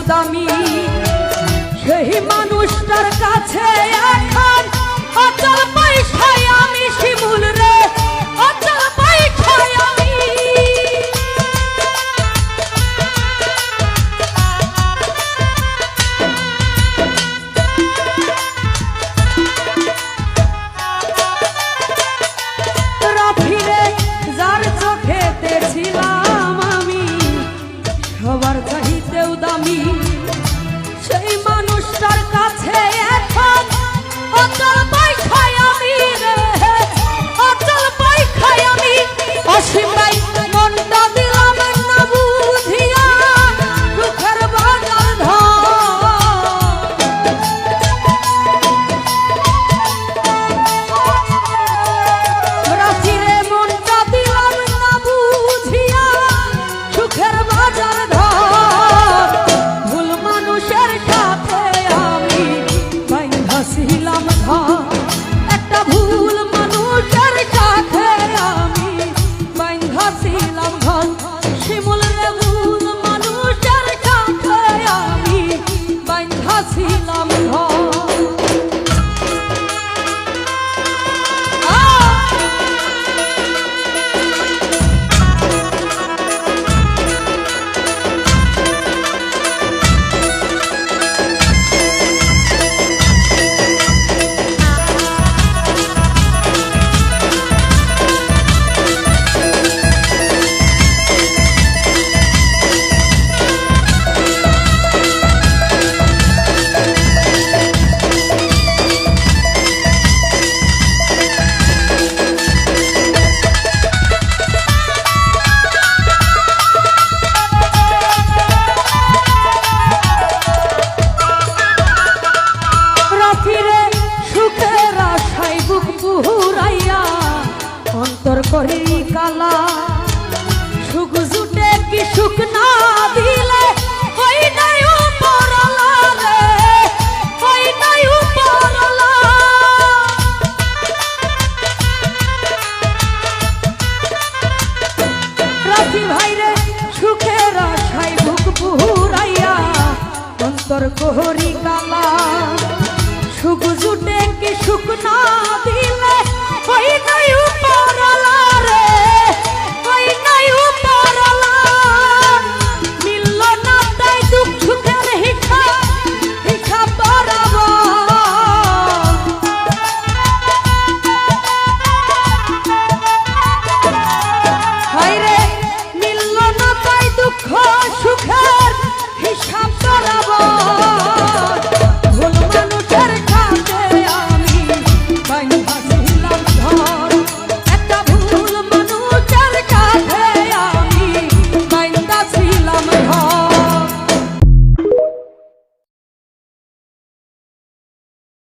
দামি সেই মানুষটার কাছে এখন অচল পয়সায় আমি শিমুল রে অচল পয়সায় আমি ফিরে যার চোখেতে ছিলাম আমি সবার চাহিতেও দামি সেই মানুষটার কাছে এখন অচল পয়সায় আমি রে অচল পয়সায় আমি অসীম ভাই মনটা দিলাম না বুঝিয়া দুঃখের বাজার রাশিরে মনটা দিলাম না বুঝিয়া সুখের বাজার ধর ভুল মানুষের সাথে আমি বাইন্ধাছিলাম ঘর একটা ভুল মানুষের সাথে আমি বাইন্ধাছিলাম ঘর শিমুল রে ভুল মানুষের সাথে আমি বাইন্ধাছিলাম ঘর অন্তর করি কালা সুখ জুটে কি সুখ না